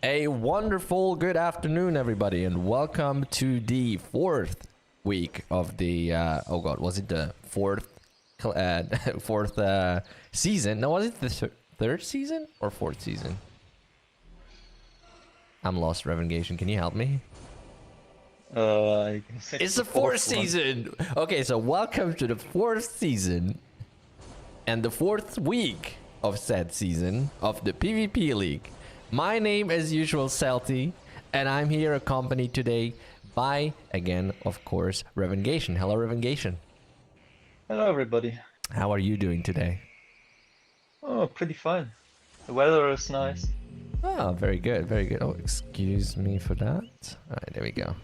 A wonderful good afternoon, everybody, and welcome to the fourth week of the. Oh God, was it the fourth season? No, was it the third season or fourth season? I'm lost, Revenation. Can you help me? I guess It's the fourth season. Okay, so welcome to the fourth season and the fourth week of said season of the PvP League. My name, as usual, Celty, and I'm here accompanied today by, again, of course, Revenation. Hello, Revenation. Hello, everybody. How are you doing today? Oh, pretty fine. The weather is nice. Oh, very good, very good. Oh, excuse me for that. All right, there we go.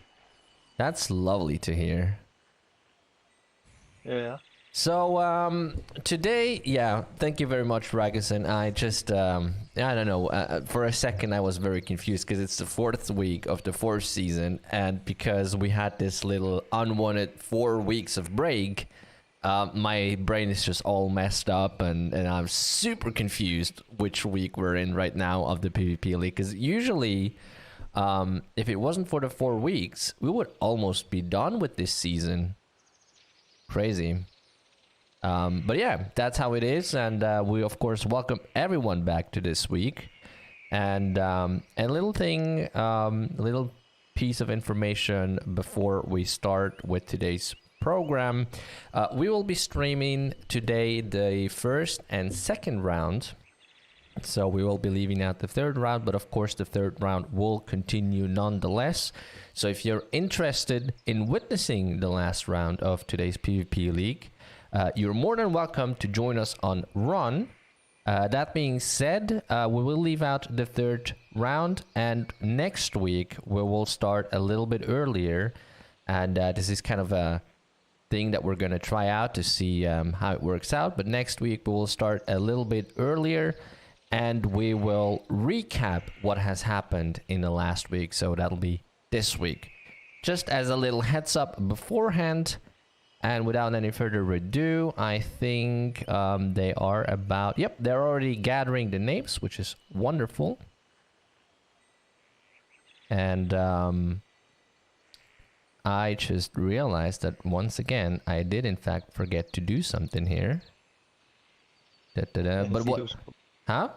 That's lovely to hear. Yeah. So today, yeah, thank you very much, Ragason. I just, I don't know, for a second I was very confused because it's the fourth week of the fourth season, and because we had this little unwanted 4 weeks of break, my brain is just all messed up, and I'm super confused which week we're in right now of the PvP League, because usually, if it wasn't for the 4 weeks, we would almost be done with this season. Crazy. But yeah, that's how it is, and we of course welcome everyone back to this week. And a little thing, little piece of information before we start with today's program. We will be streaming today the first and second round. So we will be leaving out the third round, but of course the third round will continue nonetheless. So if you're interested in witnessing the last round of today's PvP League, you're more than welcome to join us on Run. That being said, we will leave out the third round, and next week we will start a little bit earlier. And this is kind of a thing that we're going to try out to see how it works out. But next week we will start a little bit earlier, and we will recap what has happened in the last week. So that'll be this week. Just as a little heads up beforehand. And without any further ado, I think they are about... Yep, they're already gathering the names, which is wonderful. And I just realized that once again, I did in fact forget to do something here. But what... Huh?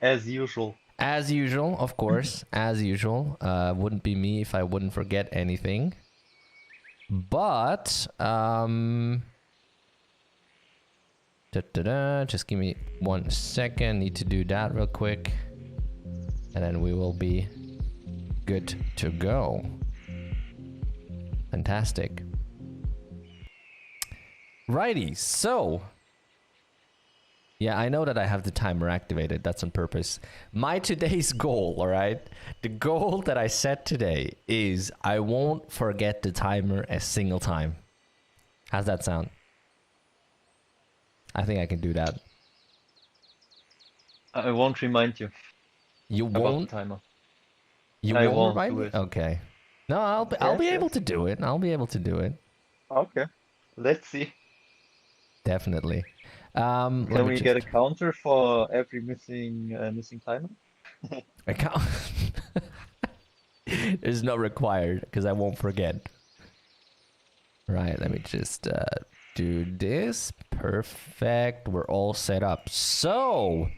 As usual. As usual, of course. As usual. Wouldn't be me if I wouldn't forget anything. But just give me 1 second. Need to do that real quick, and then we will be good to go. Fantastic. Righty, so yeah, I know that I have the timer activated. That's on purpose. My today's goal, all right? The goal that I set today is I won't forget the timer a single time. How's that sound? I think I can do that. I won't remind you. You about won't? the timer. You I won't won't remind do me? it. Okay. No, I'll be able to do it. I'll be able to do it. Okay. Let's see. Definitely. Can we get a counter for every missing timer? I can't. It's not required because I won't forget. Right, let me just do this. Perfect. We're all set up. So,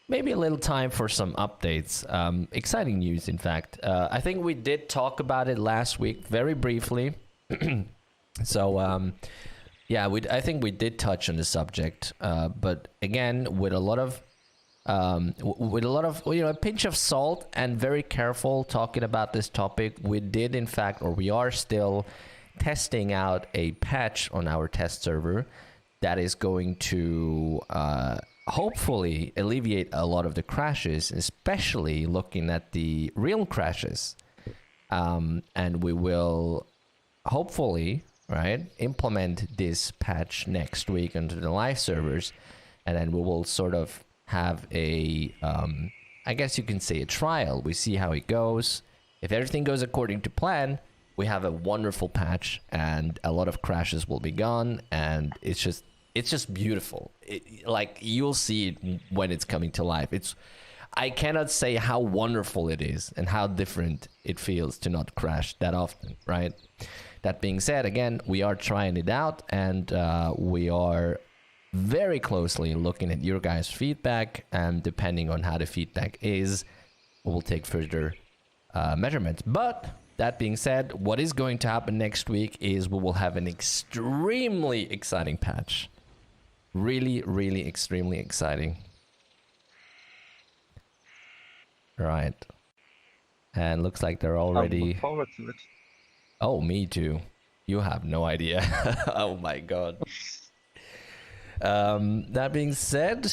maybe a little time for some updates. Exciting news, in fact. I think we did talk about it last week very briefly. So, yeah, I think we did touch on the subject, but again, with a lot of, you know, a pinch of salt and very careful talking about this topic. We did, in fact, or we are still testing out a patch on our test server that is going to hopefully alleviate a lot of the crashes, especially looking at the real crashes, and we will hopefully, right, implement this patch next week onto the live servers, and then we will sort of have a, I guess you can say a trial. We see how it goes. If everything goes according to plan, we have a wonderful patch, and a lot of crashes will be gone, and it's just it's just beautiful. Like you'll see it when it's coming to life. I cannot say how wonderful it is and how different it feels to not crash that often, right? That being said, again, we are trying it out, and we are very closely looking at your guys' feedback, and depending on how the feedback is, we'll take further measurements. But that being said, what is going to happen next week is we will have an extremely exciting patch. Really, really extremely exciting. Right. And looks like they're already... I look forward to it. Oh, me too. You have no idea. Oh my god. That being said,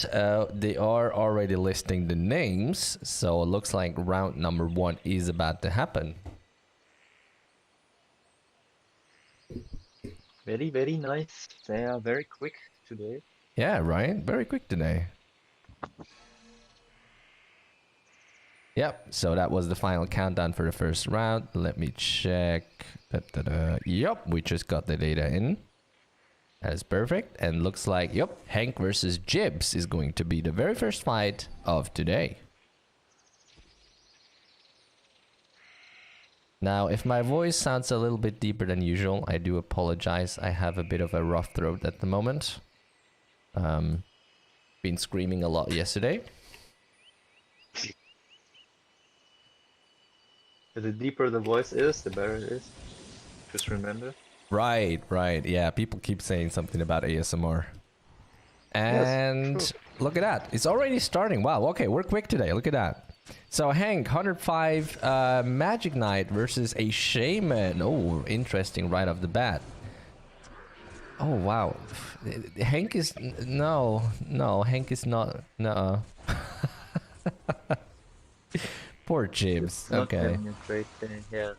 they are already listing the names, so it looks like round number 1 is about to happen. Very, very nice. They are very quick today. Yeah, right? Very quick today. Yep, so that was the final countdown for the first round. Let me check. Yep, we just got the data in. That is perfect. And looks like, yep, Hank versus Jibs is going to be the very first fight of today. Now, if my voice sounds a little bit deeper than usual, I do apologize. I have a bit of a rough throat at the moment. Been screaming a lot yesterday. The deeper the voice is, the better it is. Just remember. Right. Yeah, people keep saying something about ASMR. And yes, look at that. It's already starting. Wow, okay, we're quick today. Look at that. So Hank, 105 Magic Knight versus a Shaman. Oh, interesting right off the bat. Oh, wow. Hank is... No, Hank is not... No. Poor Chips. Okay. A great thing, yeah.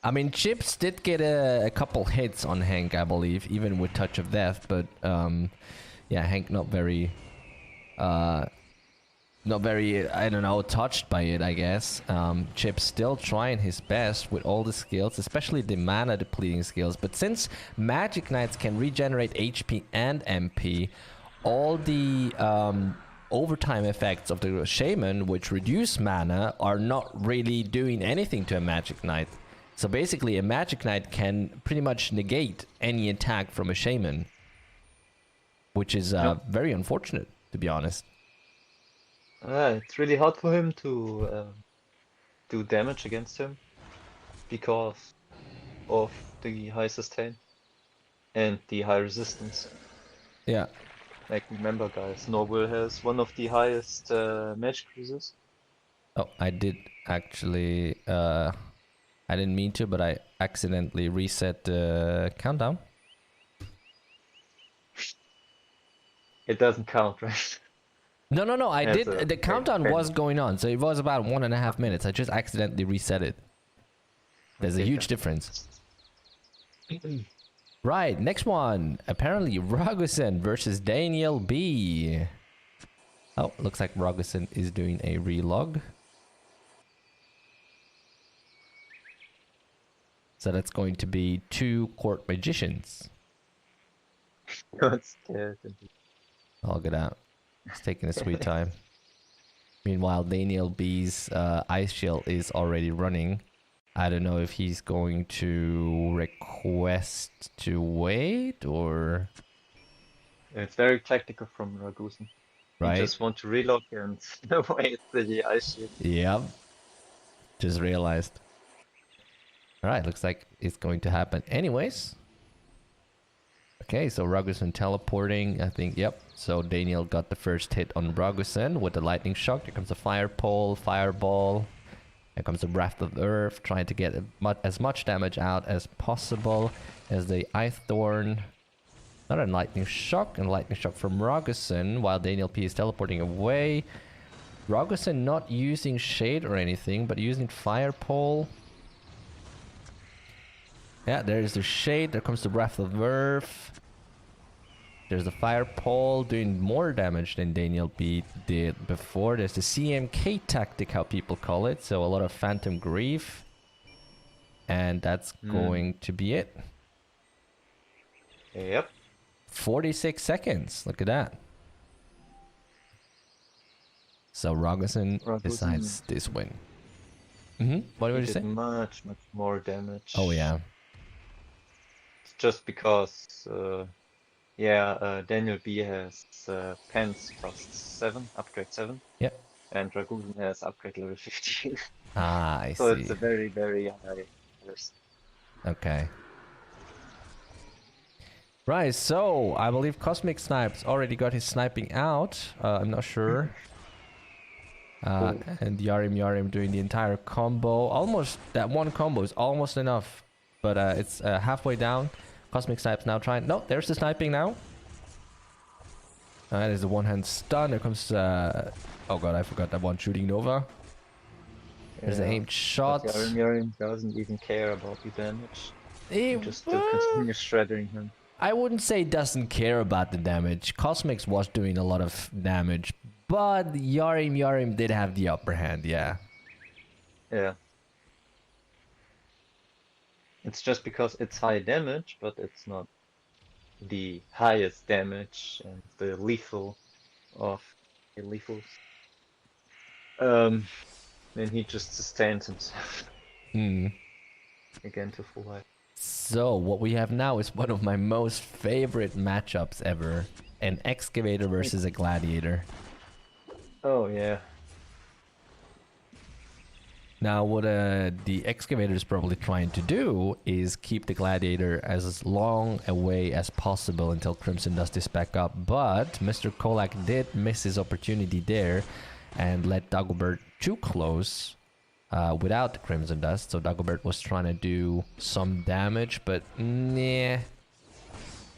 I mean, Chips did get a couple hits on Hank, I believe, even with Touch of Death, but yeah, Hank not very, I don't know, touched by it, I guess. Chips still trying his best with all the skills, especially the mana depleting skills, but since Magic Knights can regenerate HP and MP, all the overtime effects of the Shaman, which reduce mana, are not really doing anything to a Magic Knight. So basically, a Magic Knight can pretty much negate any attack from a Shaman, which is very unfortunate, to be honest. It's really hard for him to do damage against him because of the high sustain and the high resistance. Yeah. Like, remember, guys, Noble has one of the highest magic resist. Oh, I did actually... I didn't mean to, but I accidentally reset the countdown. It doesn't count, right? No, I did. The countdown was going on, so it was about 1.5 minutes. I just accidentally reset it. There's a huge difference. Right, next one. Apparently, Ragusan versus Daniel B. Oh, looks like Ragusan is doing a relog. So that's going to be 2 court magicians. Not scared. I'll get out. It's taking a sweet time. Meanwhile, Daniel B's ice shield is already running. I don't know if he's going to request to wait or... It's very tactical from Ragusan. Right. You just want to relock and wait the ice shield. Yep. Just realized. Alright, looks like it's going to happen anyways. Okay, so Ragusan teleporting, I think, yep. So Daniel got the first hit on Ragusan with the lightning shock. There comes a fire pole, fireball. Here comes the Wrath of the Earth, trying to get as much damage out as possible as the Ice Thorn. Another lightning shock, and lightning shock from Ragusan, while Daniel P is teleporting away. Ragusan not using shade or anything, but using fire pole. Yeah, there's the shade. There comes the Wrath of the Earth. There's the fire pole doing more damage than Daniel B did before. There's the CMK tactic, how people call it. So a lot of Phantom Grief. And that's going to be it. Yep. 46 seconds. Look at that. So Ragusin Ragusin, decides this win. What he would you did say? much more damage. Oh yeah. It's just because, Daniel B has pants cost 7, upgrade 7, Yep. and Ragusin has upgrade level 15. Ah, I So it's see. a very high risk. Okay. Right, so I believe Cosmic Snipes already got his sniping out. I'm not sure. Oh. And Yarim doing the entire combo. Almost, that one combo is almost enough. But it's halfway down. Cosmic Snipes now trying... No, there's the sniping now. There's the one-hand stun. There comes... oh god, I forgot that one shooting Nova. There's the aimed shot. But Yarim doesn't even care about the damage. He just still Well, continues shredding him. I wouldn't say doesn't care about the damage. Cosmix was doing a lot of damage, but Yarim did have the upper hand, yeah. Yeah. It's just because it's high damage, but it's not the highest damage and the lethal of the lethals. Then he just sustains himself again to full life. So what we have now is one of my most favorite matchups ever. An excavator versus a gladiator. Oh yeah. Now what the excavator is probably trying to do is keep the gladiator as long away as possible until Crimson Dust is back up. But Mr. Kolak did miss his opportunity there and let Dagobert too close without the Crimson Dust. So Dagobert was trying to do some damage, but nah,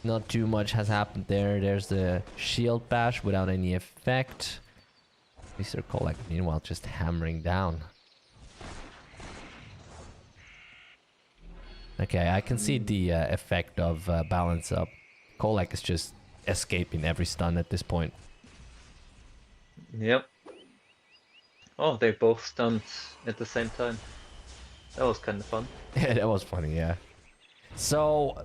not too much has happened there. There's the shield bash without any effect. Mr. Kolak meanwhile just hammering down. Okay, I can see the effect of balance up. Kolak is just escaping every stun at this point. Yep. Oh, they both stunned at the same time. That was kind of fun. Yeah, that was funny, yeah. So,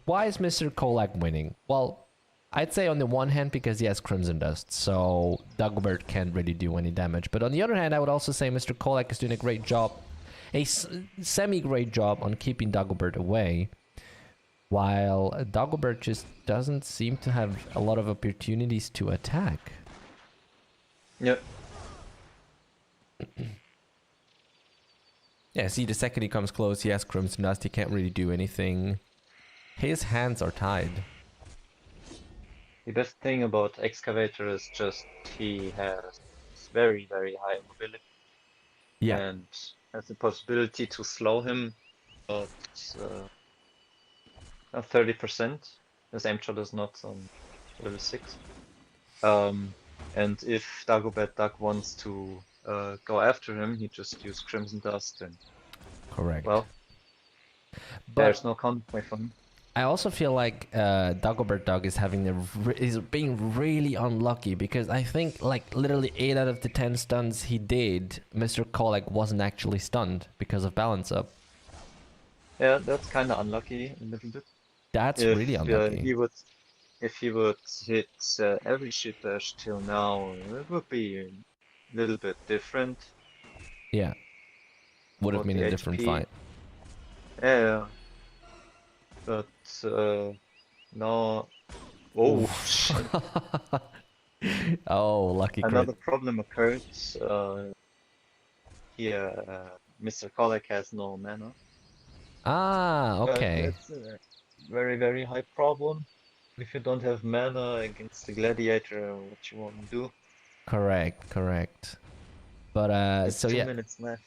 why is Mr. Kolak winning? Well, I'd say on the one hand because he has Crimson Dust, so Dagobert can't really do any damage. But on the other hand, I would also say Mr. Kolak is doing a great job, a semi-great job on keeping Dagobert away, while Dagobert just doesn't seem to have a lot of opportunities to attack. Yep. Yeah, see, the second he comes close, he has Crimson Dust, he can't really do anything. His hands are tied. The best thing about Excavator is just he has very high mobility. Yeah. And has the possibility to slow him about 30%. His aim shot is not on level 6. And if Dagobert Duck wants to go after him, he just use Crimson Dust and Correct. well, there's no counterplay for him. I also feel like Dagobert Dog is is being really unlucky because I think like literally 8 out of the 10 stuns he did, Mr. Kolak wasn't actually stunned because of balance up. Yeah, that's kind of unlucky a little bit. That's really unlucky. If he would hit every ship dash till now, it would be a little bit different. Yeah. Would have About been the a different HP. fight. Yeah. But no. Oh, shit. Oh, lucky Another crit. problem occurred. Here, Mr. Kolek has no mana. Ah, okay. That's a very high problem. If you don't have mana against the gladiator, what you want to do? Correct. But It's so 2 yeah, minutes left.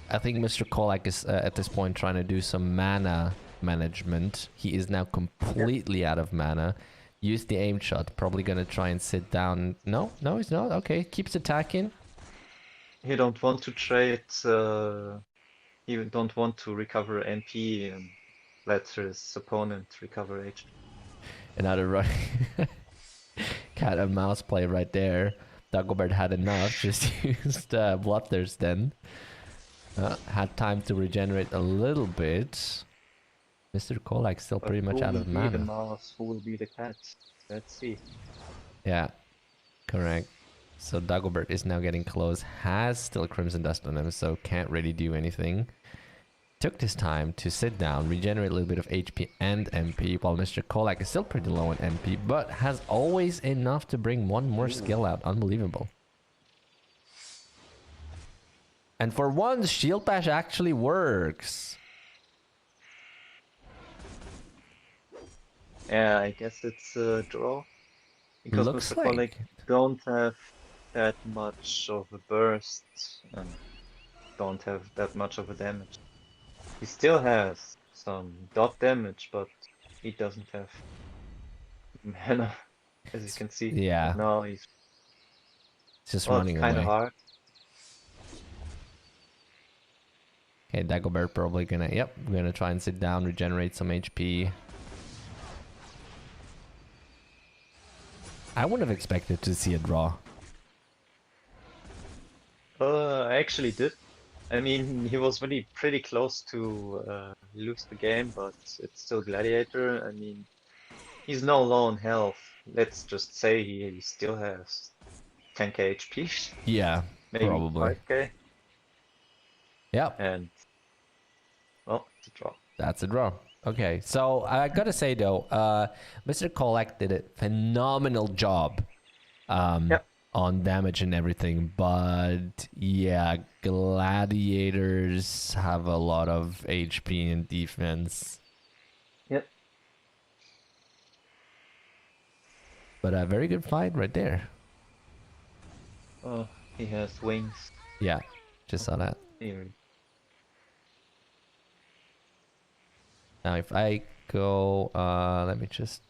I think Mr. Kolak is at this point trying to do some mana management. He is now completely out of mana. Use the aim shot. Probably gonna try and sit down. No, he's not. Okay, keeps attacking. He don't want to trade. He don't want to recover MP and let his opponent recover HP. Another run. Cat and mouse play right there. Dagobert had enough. Just used Bloodthirst then. Had time to regenerate a little bit. Mr. Kolak's still But pretty much who out will of be the mana. mouse? Who will be the cat? Let's see. Yeah, correct. So Dagobert is now getting close, has still Crimson Dust on him, so can't really do anything. Took this time to sit down, regenerate a little bit of HP and MP, while Mr. Kolak is still pretty low on MP, but has always enough to bring one more skill out. Unbelievable. And for once, Shield Bash actually works. Yeah, I guess it's a draw. Because Looks Mr. like. Kolek don't have that much of a burst and don't have that much of a damage. He still has some dot damage, but he doesn't have mana, as you can see. Yeah, And now he's, it's just well, it's running kind of away. hard. Okay, Dagobert probably gonna, yep, gonna try and sit down, regenerate some HP. I wouldn't have expected to see a draw. I actually did. I mean, he was really pretty close to lose the game, but it's still Gladiator. I mean, he's no low on health. Let's just say he still has 10k HP, Yeah, maybe probably. 5k, Yep, and well, it's a draw. that's a draw. Okay, so I gotta say though, Mr. Kolak did a phenomenal job Yep. on damage and everything, but yeah, gladiators have a lot of HP and defense. Yep. But a very good fight right there. Oh, he has wings. Yeah, just saw that. Here. Now if I go, let me just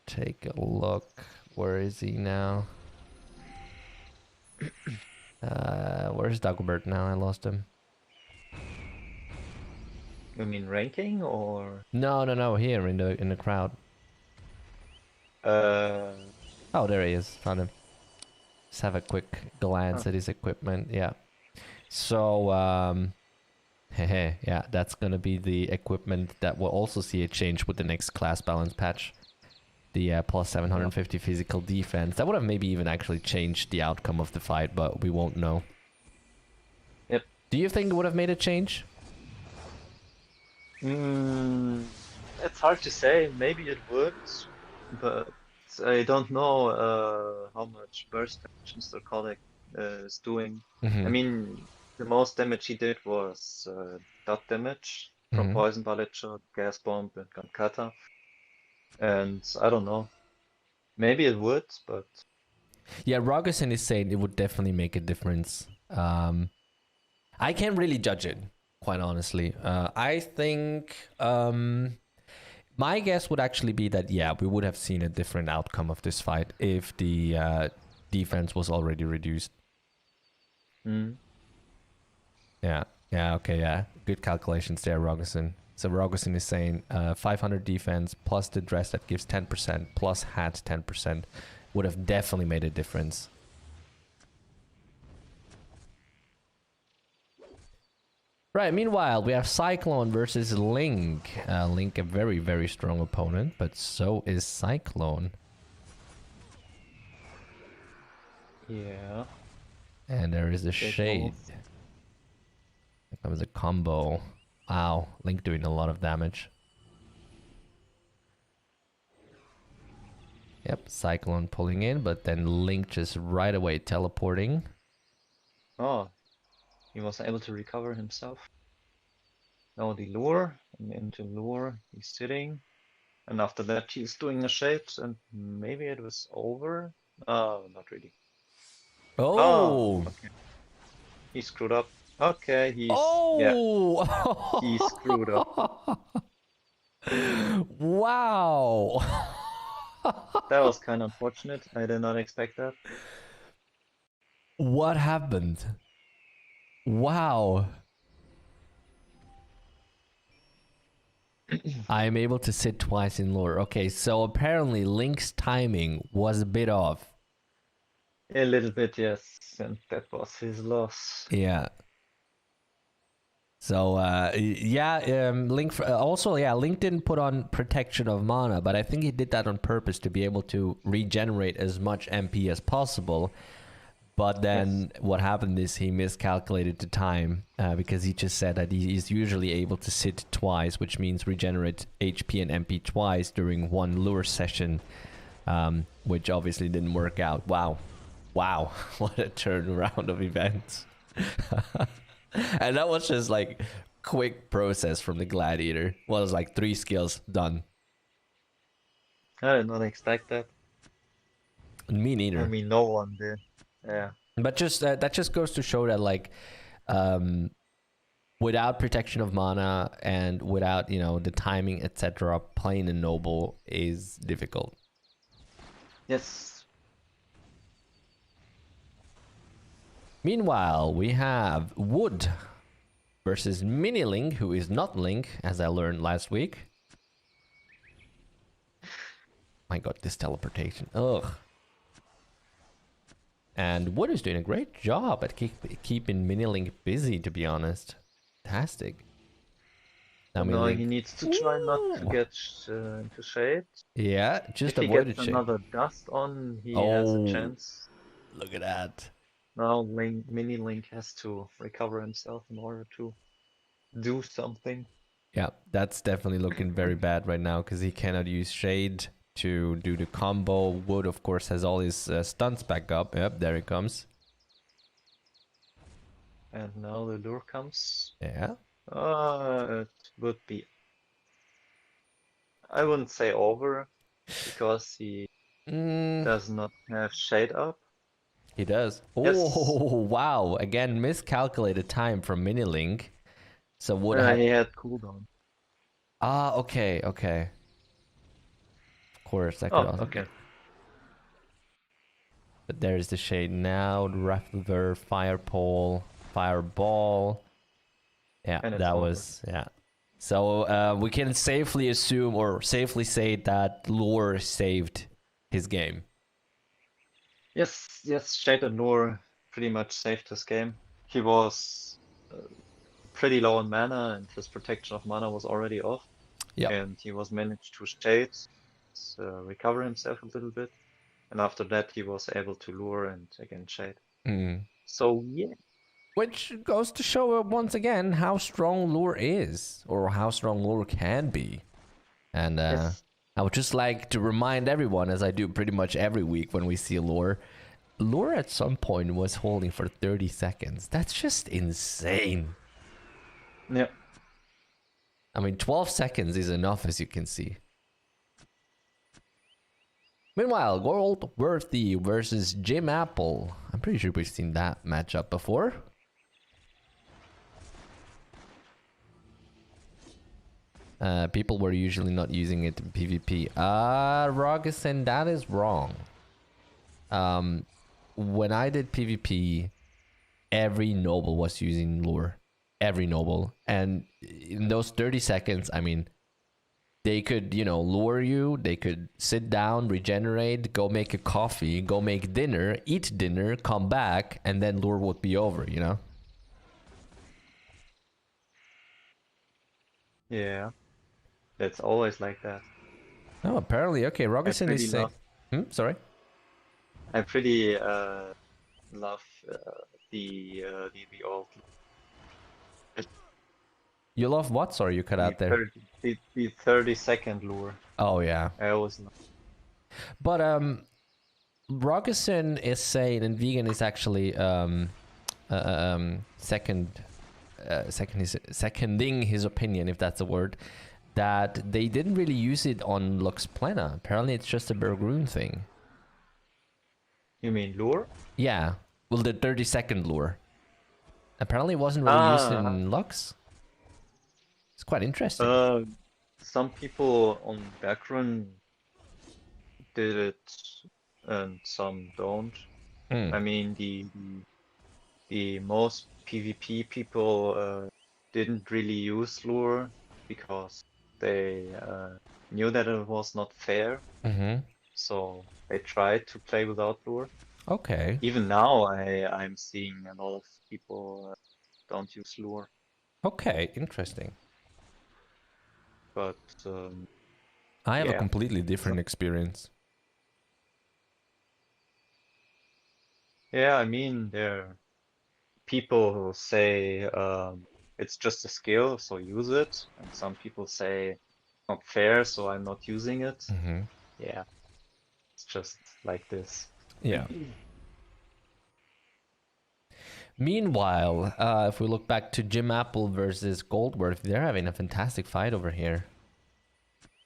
take a look. Where is he now? Where's Dagobert now? I lost him. You mean ranking or? No, here in the crowd. Uh, Oh, there he is. Found him. Just have a quick glance Oh. at his equipment. Yeah. So, yeah, that's gonna be the equipment that will also see a change with the next class balance patch. The plus 750 physical defense. That would have maybe even actually changed the outcome of the fight, but we won't know. Yep. Do you think it would have made a change? It's hard to say. Maybe it would, but I don't know how much burst damage Mr. Kodak is doing. I mean, the most damage he did was dot damage from Poison Bullet Shot, Gas Bomb, and Gankata. And I don't know. Maybe it would, but Yeah, Rogerson is saying it would definitely make a difference. I can't really judge it, quite honestly. I think my guess would actually be that, yeah, we would have seen a different outcome of this fight if the defense was already reduced. Yeah, okay, yeah. Good calculations there, Rogerson. So Rogerson is saying 500 defense plus the dress that gives 10% plus hat 10% would have definitely made a difference. Right, meanwhile, we have Cyclone versus Link. Link, a very, very strong opponent, but so is Cyclone. yeah. And there is the Big Shade. move. That was a combo. Wow, Link doing a lot of damage. Yep, Cyclone pulling in, but then Link just right away teleporting. Oh, he was able to recover himself. Now the lure, and into lure, he's sitting. And after that, he's doing a shape, and maybe it was over. Oh, not really. Oh, Oh! okay. He screwed up. Okay, yeah, Oh! he screwed up. Wow! That was kind of unfortunate. I did not expect that. What happened? Wow. I am able to sit twice in lore. Okay, so apparently Link's timing was a bit off. A little bit, yes, and that was his loss. Yeah. So yeah, also yeah, Link didn't put on protection of mana, but I think he did that on purpose to be able to regenerate as much MP as possible. But Yes. then what happened is he miscalculated the time because he just said that he is usually able to sit twice, which means regenerate HP and MP twice during one lure session, which obviously didn't work out. Wow. Wow. What a turnaround of events. And that was just like quick process from the gladiator. Well, it was like 3 skills done. I did not expect that. Me I neither. mean, no one did. Yeah. But just that just goes to show that like um without protection of mana and without the timing etc, playing a noble is difficult. Yes. Meanwhile, we have Wood versus Mini Link, who is not Link, as I learned last week. My god, this teleportation. Ugh. And Wood is doing a great job at keeping Mini Link busy, to be honest. Fantastic. Now But Mini now he Link. needs to try not to Ooh. get into shade. Yeah, If just he avoid gets it, shade. another dust on, he has a Oh, chance. look at that. Now Mini Link has to recover himself in order to do something. Yeah, that's definitely looking very bad right now because he cannot use Shade to do the combo. Wood, of course, has all his stunts back up. Yep, there it comes. And now the lure comes. Yeah. It would be, I wouldn't say over, because he Mm, does not have shade up. he does. Yes, Oh, wow. Again, miscalculated time from Minilink. So Wood had... he had cooldown. Ah, okay, okay. Of course, that could Oh, also... okay. But there's the Shade now. The Raffler, Fire Pole, Fireball. Yeah, And it's that over. was... Yeah. So we can safely assume or safely say that Lure saved his game. Yes, yes, Shade and Lure pretty much saved his game. He was pretty low on mana, and his protection of mana was already off. Yep. And he was managed to Shade, recover himself a little bit. And after that, he was able to Lure and again Shade. Mm. So, yeah. Which goes to show once again how strong Lure is, or how strong Lure can be. And Yes. I would just like to remind everyone, as I do pretty much every week when we see Lure, Lure at some point was holding for 30 seconds. That's just insane. Yeah. I mean, 12 seconds is enough, as you can see. Meanwhile, Goldworthy versus Jim Apple. I'm pretty sure we've seen that matchup before. People were usually not using it in PvP. Rogerson, that is wrong. When I did PvP, every noble was using lure. Every noble. And in those 30 seconds, I mean, they could, lure you. They could sit down, regenerate, go make a coffee, go make dinner, eat dinner, come back, and then lure would be over, Yeah. That's always like that. Oh, apparently. Okay, I Rogerson is pretty saying... love Sorry? I pretty love the old You love what? Sorry, you cut the out there. 30-second lure. Oh, yeah. I always love. But Rogerson is saying, and vegan is actually seconding his opinion, if that's a word, that they didn't really use it on Lux Plena. Apparently, it's just a Bergroon thing. You mean lure? Yeah, well, the 30-second lure. Apparently, it wasn't really used Ah, in Lux. It's quite interesting. uh, some people on background did it, and some don't. Mm. I mean, the most PvP people didn't really use lure because they knew that it was not fair. Mm-hmm. So they tried to play without lure. Okay. Even now, I'm seeing a lot of people don't use lure. Okay, interesting. But I have a yeah, completely different experience. yeah. I mean, there are people who say it's just a skill, so use it, and some people say not fair, so I'm not using it. Hmm. Yeah, it's just like this. Yeah. Meanwhile, if we look back to Jim Apple versus Goldworth, they're having a fantastic fight over here,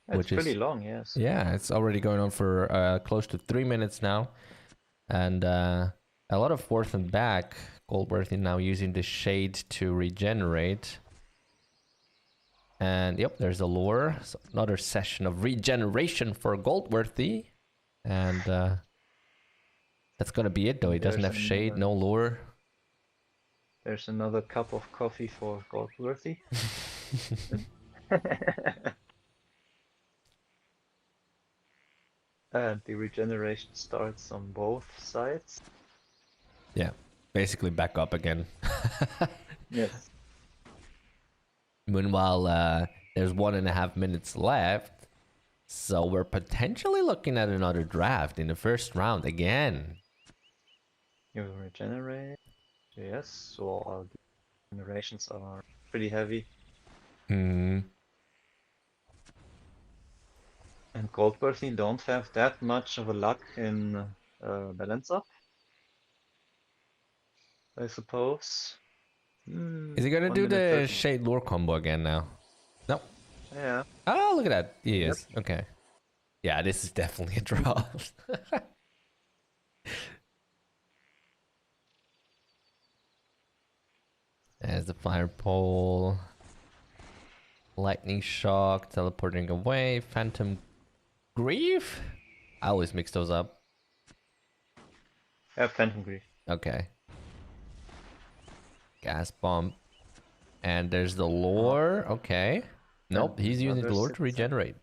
It's which pretty is, long, yes. yeah, it's already going on for close to 3 minutes now. And a lot of forth and back. Goldworth is now using the shade to regenerate. And yep, there's a lure. So another session of regeneration for Goldworthy. And that's going to be it, though. He doesn't have shade, no lure. There's another cup of coffee for Goldworthy. And the regeneration starts on both sides. Yeah, basically back up again. Yes. Meanwhile, there's 1.5 minutes left. So we're potentially looking at another draft in the first round again. You regenerate. Yes, so all the generations are pretty heavy. Hmm. And Goldworthy don't have that much of a luck in balance up, I suppose. Is he gonna 1 do minute the 30. shade lure combo again now? No. Yeah. Oh, look at that. He Yep. is. Okay. Yeah, this is definitely a draw. There's the fire pole. Lightning shock, teleporting away. Phantom grief? I always mix those up. Yeah, Phantom Grief. Okay. Gas bomb. And there's the Uh, lure. Okay. Nope, he's using the another lure to 6 seconds. regenerate.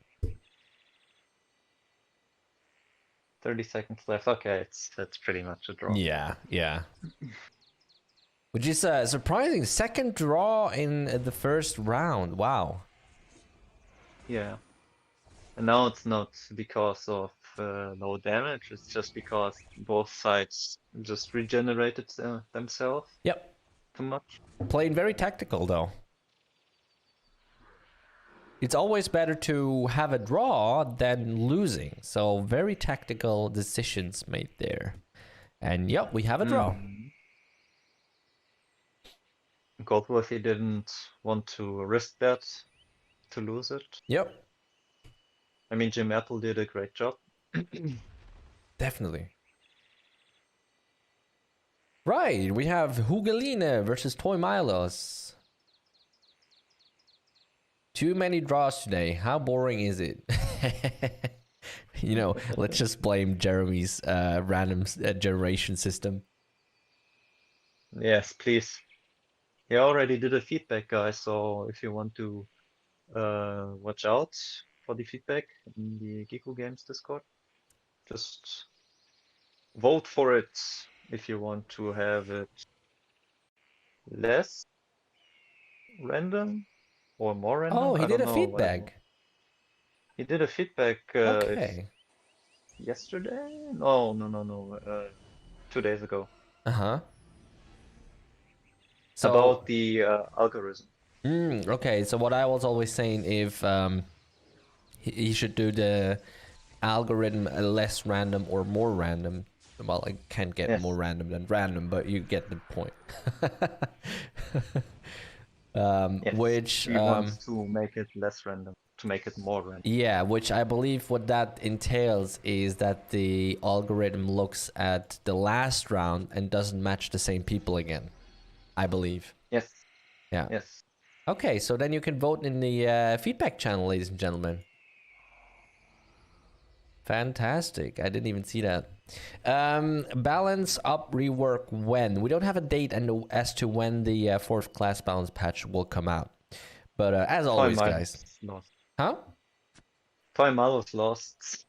30 seconds left. Okay, that's pretty much a draw. Yeah, yeah. Which is surprising. Second draw in the first round. Wow. Yeah. And now it's not because of low damage, it's just because both sides just regenerated themselves Yep. too much. Playing very tactical, though. It's always better to have a draw than losing. So very tactical decisions made there. And yep, we have a draw. Goldworthy didn't want to risk that to lose it. Yep. I mean, Jim Apple did a great job. Definitely. Right, we have Hugeline versus Toy Milos. Too many draws today. How boring is it? You know, let's just blame Jeremy's random generation system. Yes, please. He already did a feedback, guys, so if you want to watch out for the feedback in the Giiku Games Discord, just vote for it if you want to have it less random or more random. Oh, he I did don't a know. feedback. He did a feedback Okay. yesterday? No. 2 days ago Uh-huh. So, about the algorithm. okay. So what I was always saying, if he should do the algorithm less random or more random. Well, I can't get more Yes. random than random, but you get the point. Yes. Which He wants to make it less random, to make it more random. yeah, which I believe what that entails is that the algorithm looks at the last round and doesn't match the same people again. I believe. Yes. Yeah. Yes. Okay, so then you can vote in the feedback channel, ladies and gentlemen. Fantastic. I didn't even see that. Balance up rework when? We don't have a date and as to when the fourth class balance patch will come out. But as always, guys. Lost. Huh? Toy Milos lost.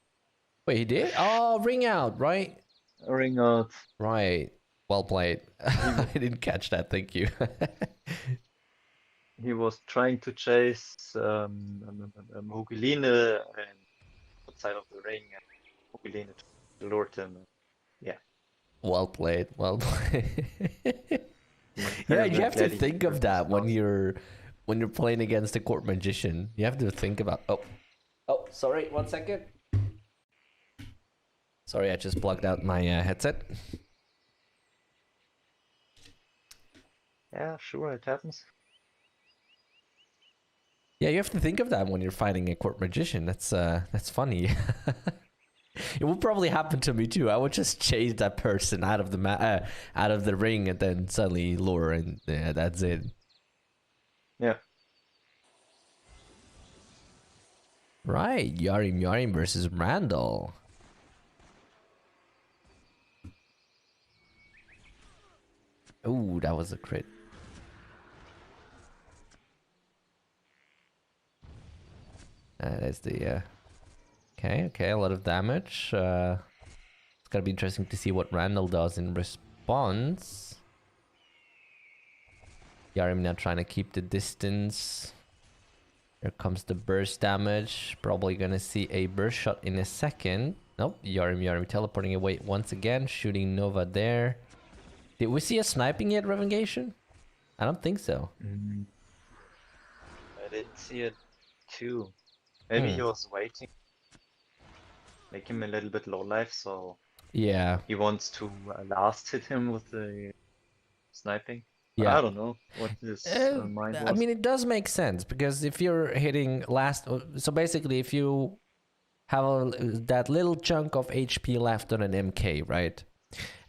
Wait, he did? Oh, ring out, right? Ring out. Right. Well played. I didn't catch that. Thank you. he was trying to chase Mugeline and outside of the ring, and Mugeline lured him. Yeah, Well played. Well played. my Yeah, you favorite have to think gladiator of just that lost. when you're playing against a court magician. You have to think about. Oh, sorry. 1 second. Sorry, I just plugged out my headset. Yeah, sure, it happens. Yeah, you have to think of that when you're fighting a court magician. That's funny. It would probably happen to me too. I would just chase that person out of out of the ring, and then suddenly lure, and yeah, that's it. Yeah. Right, Yarim versus Randall. Ooh, that was a crit. That's the okay, a lot of damage. It's gonna be interesting to see what Randall does in response. Yarim now trying to keep the distance. Here comes the burst damage. Probably gonna see a burst shot in a second. Nope, Yarim teleporting away once again, shooting Nova there. Did we see a sniping yet, Revengation? I don't think so. Mm, I didn't see it too. Maybe Hmm. he was waiting, make him a little bit low life, so Yeah, he wants to last hit him with the sniping. yeah. I don't know what his mind I was. mean, it does make sense because if you're hitting last, so basically, if you have that little chunk of HP left on an MK, right?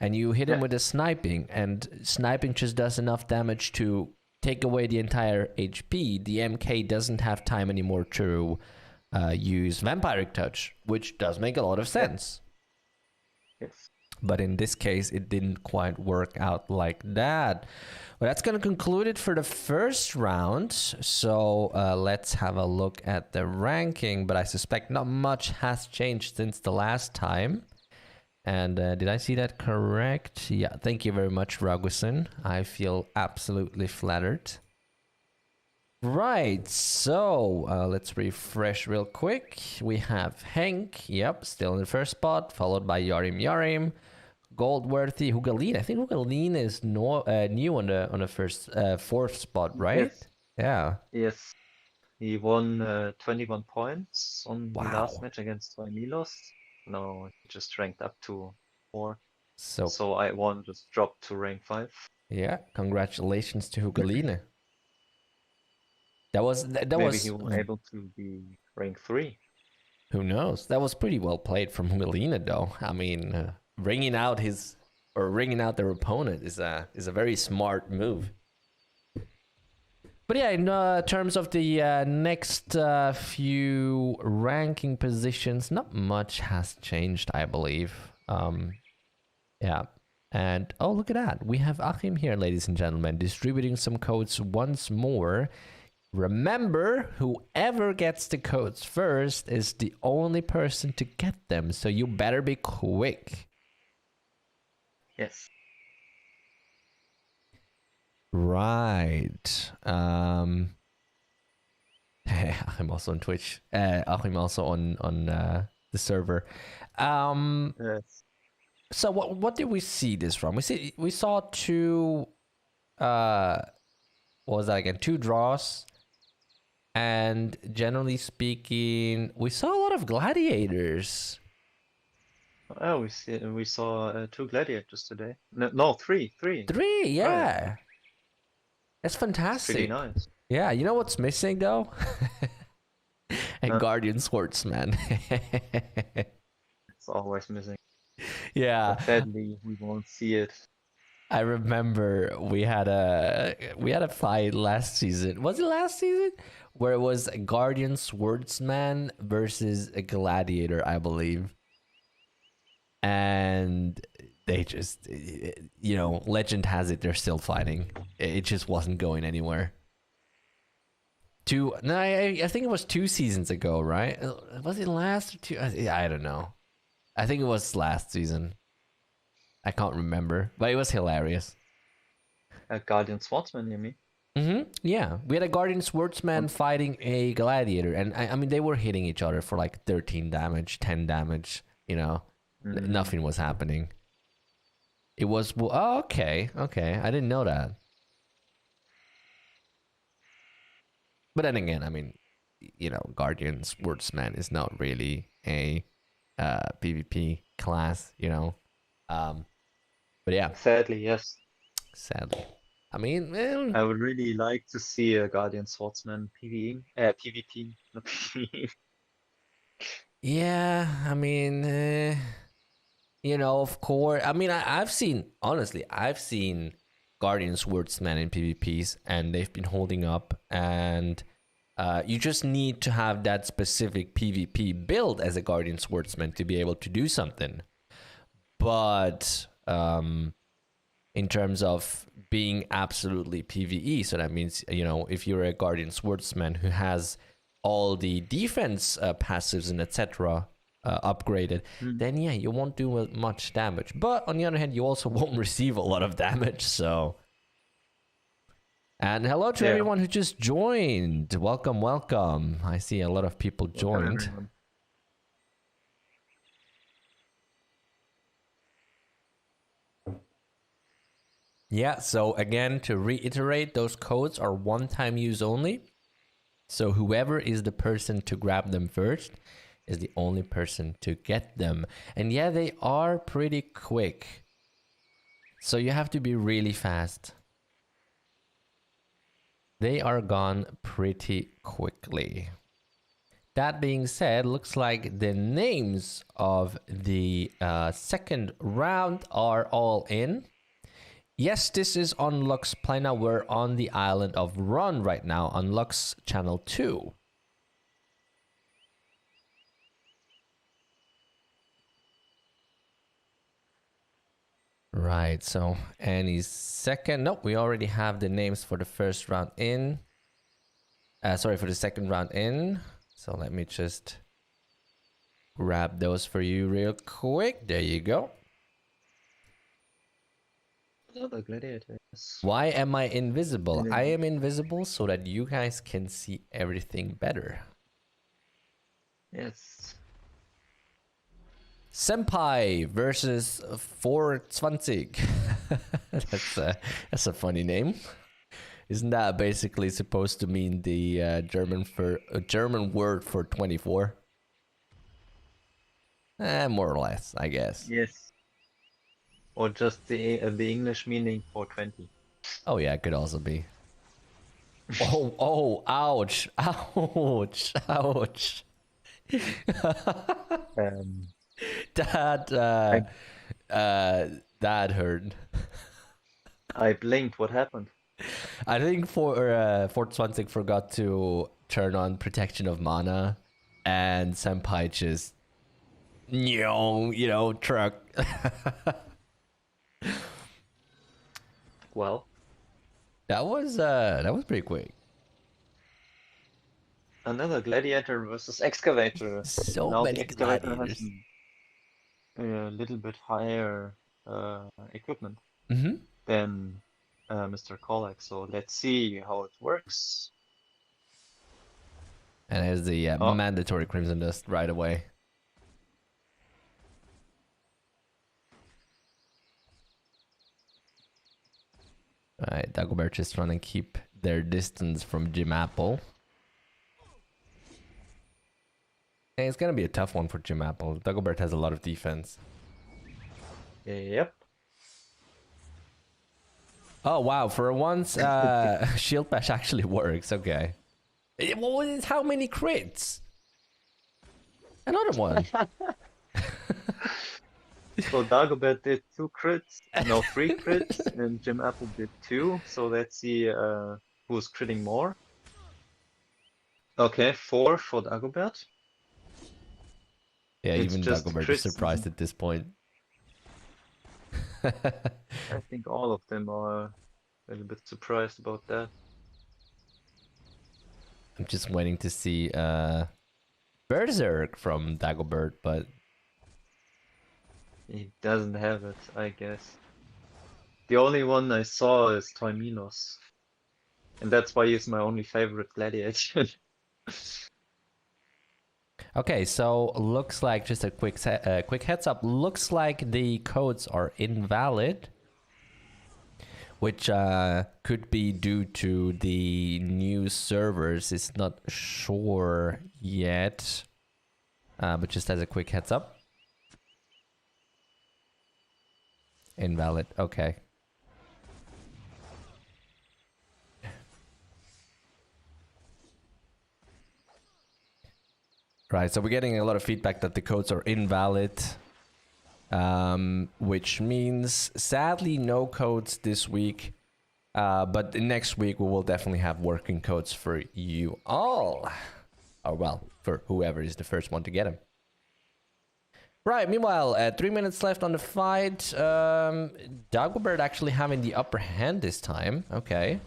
And you hit him Yeah, with a sniping, and sniping just does enough damage to take away the entire HP. The MK doesn't have time anymore to use Vampiric Touch, which does make a lot of yeah, sense. yes. But in this case, it didn't quite work out like that. Well, that's going to conclude it for the first round. So let's have a look at the ranking. But I suspect not much has changed since the last time. And did I see that correct? Yeah, thank you very much, Ragusan. I feel absolutely flattered. Right, so let's refresh real quick. We have Hank, yep, still in the first spot, followed by Yarim, Goldworthy, Hugalin. I think Hugalin is new on the first fourth spot, right? Yes, Yeah. yes. He won 21 points on the last Wow. match against Milos. No, he just ranked up to 4. So So I won, just dropped to rank 5. yeah, congratulations to Hugalin. That Maybe he was will able to be rank 3. Who knows? That was pretty well played from Hugalina, though. I mean, ringing out their opponent is a very smart move. But yeah, in terms of the next few ranking positions, not much has changed, I believe. Yeah. And oh, look at that. We have Achim here, ladies and gentlemen, distributing some codes once more. Remember, whoever gets the codes first is the only person to get them, so you better be quick. Yes. Right. I'm also on Twitch. I'm also on the server. Yes. So what did we see this from? We saw two. What was that again? Two draws. And generally speaking, we saw a lot of gladiators. Oh, we saw 2 gladiators today. No, 3, 3. Three, Right. yeah. That's It's pretty fantastic. nice. Yeah, you know what's missing though? A Uh, Guardian Swordsman. it's always missing. Yeah, But sadly, we won't see it. I remember we had a fight last season. Was it last season? Where it was a Guardian Swordsman versus a Gladiator, I believe. And they just, legend has it they're still fighting. It just wasn't going anywhere. No, I think it was 2 seasons ago, right? Was it last or two? I don't know. I think it was last season. I can't remember, but it was hilarious. A Guardian Swordsman, you mean? Yeah, we had a Guardian Swordsman On, fighting a Gladiator, and I mean they were hitting each other for like 13 damage, 10 damage. You know, mm, nothing was happening. It was oh, okay, okay. I didn't know that. But then again, I mean, you know, Guardian Swordsman is not really a PvP class. You know, um, but yeah, sadly, yes. sadly, I mean, I would really like to see a Guardian Swordsman PvE, PvP, not PvE. yeah. I mean. You know, of course. I mean, I've seen, honestly, I've seen Guardian Swordsman in PvPs, and they've been holding up. And you just need to have that specific PvP build as a Guardian Swordsman to be able to do something. But in terms of being absolutely PvE, so that means, you know, if you're a Guardian Swordsman who has all the defense passives and etc. Upgraded, Hmm. then yeah, you won't do much damage. But on the other hand, you also won't receive a lot of damage. So, and hello to Yeah, everyone who just joined. Welcome, welcome. I see a lot of people welcome joined. everyone. Yeah. So again, to reiterate, those codes are one-time use only. So whoever is the person to grab them first is the only person to get them. And yeah, they are pretty quick. So you have to be really fast. They are gone pretty quickly. That being said, looks like the names of the second round are all in. Yes, this is on Lux Plana. We're on the island of Run right now on Lux Channel 2. Right, so any second. Nope, we already have the names for the first round in. Sorry, for the second round in. So let me just grab those for you real quick. There you go. Another gladiator. Yes. Why am I invisible? And I then, am invisible so that you guys can see everything better. yes. Senpai versus 420. That's a funny name. Isn't that basically supposed to mean the German word for 24? More or less, I guess. Yes. Or just the English meaning for 20. Oh yeah, it could also be. Oh, oh, ouch, ouch, ouch. Um, That I that hurt. I blinked. What happened? I think Fort Swansea forgot to turn on protection of mana, and Senpai just truck. Well, That was pretty quick. another gladiator versus excavator. So Now the many excavator has gladiators. a little bit higher equipment Mm-hmm. than Mr. Kolak. So let's see how it works. And there's the Oh, mandatory Crimson Dust right away. Alright, Dagobert just trying to keep their distance from Jim Apple. And it's gonna be a tough one for Jim Apple. Dagobert has a lot of defense. yep. Oh wow! For once, Shield Bash actually works. Okay. How many crits? Another one. So Dagobert did 2 crits, no 3 crits, and Jim Apple did 2. So let's see who's critting more. Okay, 4 for Dagobert. Yeah, It's even just Dagobert is crits. surprised at this point. I think all of them are a little bit surprised about that. I'm just waiting to see Berserk from Dagobert, but He doesn't have it, I guess. The only one I saw is Toy Milos. And that's why he's my only favorite gladiator. Okay, so looks like just a quick heads up. Looks like the codes are invalid, which could be due to the new servers. It's not sure yet, but just as a quick heads up. Invalid. Okay. Right, so we're getting a lot of feedback that the codes are invalid, which means sadly no codes this week, but next week we will definitely have working codes for you all, or well, for whoever is the first one to get them. Right, meanwhile, 3 minutes left on the fight. Dagobert actually having the upper hand this time. Okay.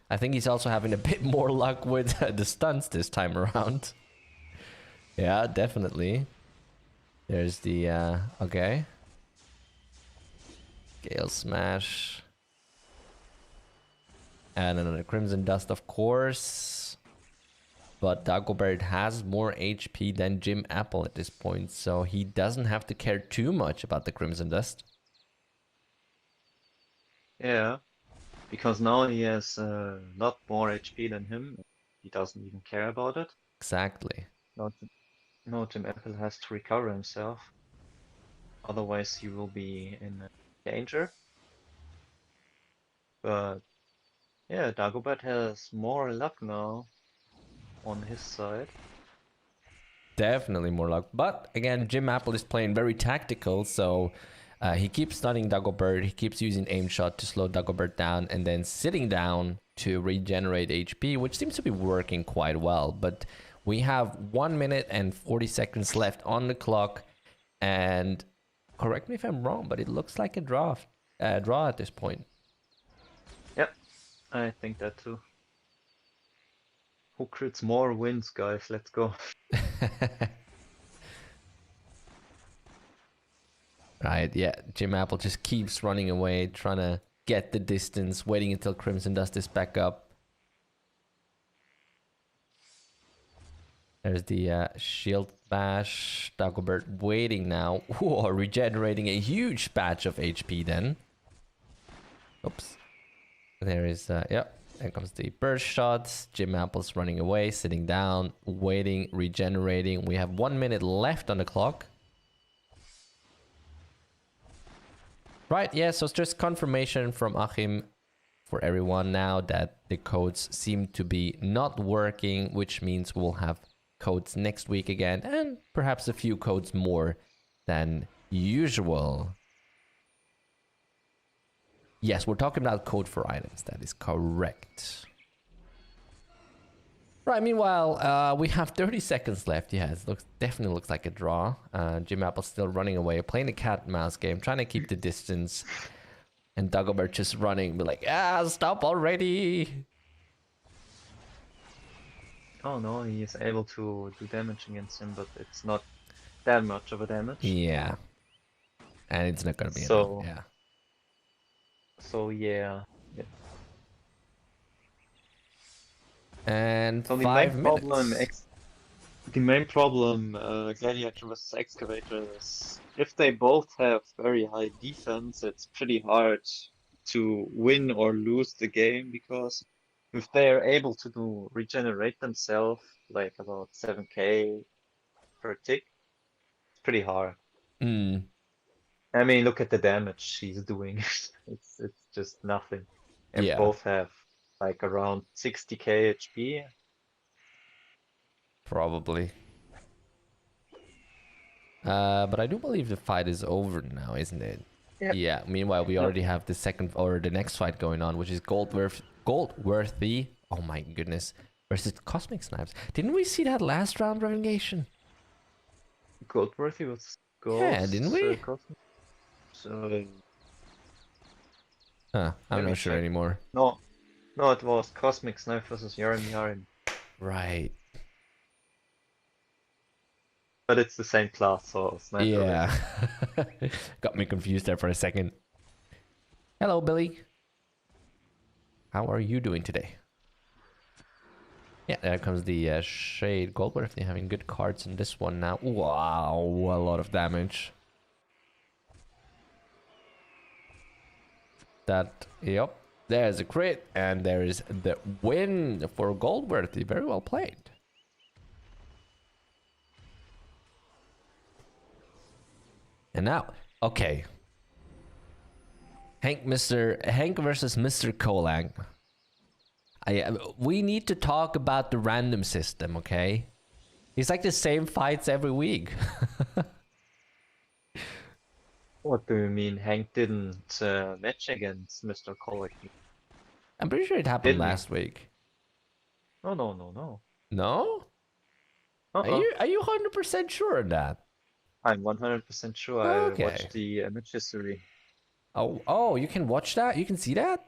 I think he's also having a bit more luck with the stunts this time around. Yeah, definitely. There's the, okay. Gale Smash. And another Crimson Dust, of course. But Dagobert has more HP than Jim Apple at this point, so he doesn't have to care too much about the Crimson Dust. Yeah, because now he has a lot more HP than him. He doesn't even care about it. Exactly. No, Jim Apple has to recover himself. Otherwise, he will be in danger. But yeah, Dagobert has more luck now on his side. Definitely more luck. But again, Jim Apple is playing very tactical, so he keeps stunning Dagobert. He keeps using aim shot to slow Dagobert down and then sitting down to regenerate HP, which seems to be working quite well. But we have 1 minute and 40 seconds left on the clock. And correct me if I'm wrong, but it looks like a draw at this point. Yep, I think that too. Who crits more wins, guys? Let's go. Right, yeah. Jim Apple just keeps running away, trying to get the distance, waiting until Crimson Dust is back up. There's the shield bash. Dagobert waiting now. Whoa, regenerating a huge batch of HP then. Oops. There is, yep. There comes the burst shots. Jim Apple's running away, sitting down, waiting, regenerating. We have 1 minute left on the clock. Right, yeah, so it's just confirmation from Achim for everyone now that the codes seem to be not working, which means we'll have codes next week again, and perhaps a few codes more than usual. Yes, we're talking about code for items. That is correct. Right, meanwhile, we have 30 seconds left. Yeah, it definitely looks like a draw. Jim Apple's still running away, playing the cat and mouse game, trying to keep the distance. And Dagobert just running, be like, stop already. Oh no, he is able to do damage against him, but it's not that much of a damage. Yeah. And it's not going to be So, enough. Yeah. so yeah. And So 5 minutes. the main problem Gladiator versus Excavator is if they both have very high defense, it's pretty hard to win or lose the game because if they are able to regenerate themselves like about 7k per tick, it's pretty hard. Mm, I mean, look at the damage she's doing. It's just nothing. And yeah, both have like around 60k HP. probably. But I do believe the fight is over now, isn't it? Yep. Yeah. Meanwhile, we No. already have the second or the next fight going on, which is Goldworthy. Oh my goodness. Versus Cosmic Snipes. Didn't we see that last round relegation? Goldworthy was Yeah, didn't we? Cosmic. So I'm let me not sure check. anymore. No, it was Cosmic Snipe versus Yarim. Right. But it's the same class, so Sniper. Yeah. Got me confused there for a second. Hello, Billy. How are you doing today? Yeah, there comes the Shade Goldworthy having good cards in this one now. Wow, a lot of damage. Yep, there's a crit, and there is the win for Goldworthy. Very well played. And now, okay. Hank versus Mr. Kolang. We need to talk about the random system, okay? It's like the same fights every week. What do you mean? Hank didn't match against Mr. Kolek? I'm pretty sure it happened Didn't he? last week. No, no, no, no. No? Are Uh-uh. you 100% sure of that? I'm 100% sure I Okay. watched the match history. Oh, you can watch that? You can see that?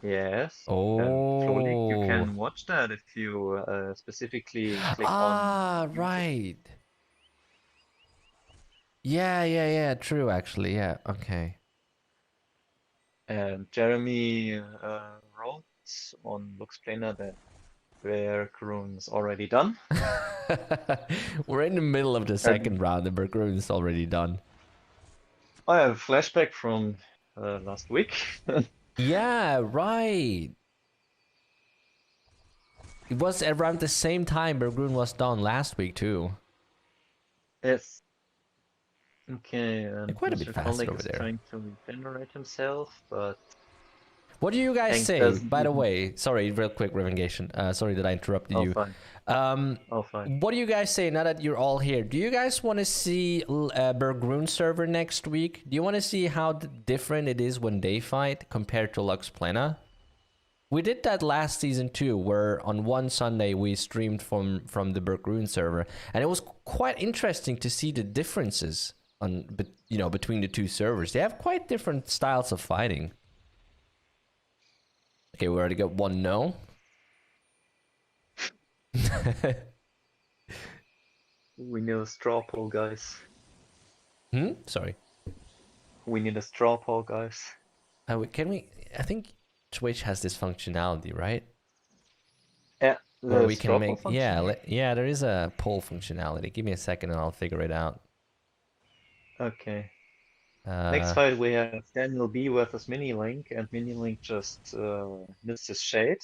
Yes. And Pro League, you Oh. can watch that if you specifically click on Ah, YouTube. right. Yeah. True, actually. Yeah. Okay. And Jeremy wrote on Luxplainer that Rare Rune's already done. We're in the middle of the And second round. The Berggruen is already done. I have a flashback from last week. Yeah, right. It was around the same time Berggruen was done last week too. Yes. Okay, They're and quite a bit Mr. faster Kolek over is there. trying to regenerate himself, but What do you guys Hank say? doesn't By the even. way, sorry, real quick, Revengation. Sorry that I interrupted Oh, you. fine. Um, Oh, fine. what do you guys say now that you're all here? Do you guys want to see Berggruen server next week? Do you want to see how different it is when they fight compared to Lux Plena? We did that last season too, where on one Sunday we streamed from the Berggruen server, and it was quite interesting to see the differences between the two servers. They have quite different styles of fighting. Okay, we already got one no. We need a straw poll, guys. Sorry. We need a straw poll, guys. Can we? I think Twitch has this functionality, right? Yeah, Where the we can straw poll make function. yeah. There is a poll functionality. Give me a second and I'll figure it out. Okay. Next Uh, fight we have Daniel B versus Mini Link, and Mini Link just missed his shade,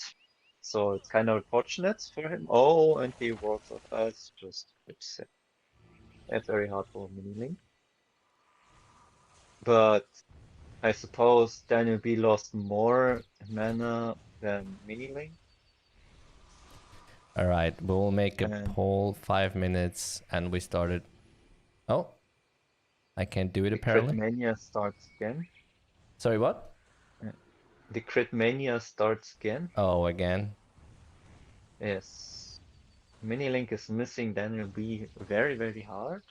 so it's kind of unfortunate for him. Oh, and he walks off us, just upset. That's very hard for Mini Link. But I suppose Daniel B lost more mana than Mini Link, all right, we'll make a and poll. 5 minutes, and we started. Oh, I can't do it the Crit apparently. Mania starts again. Sorry, what? Uh, The Crit Mania starts again. Oh, again. Yes. Mini Link is missing Daniel B very, very hard.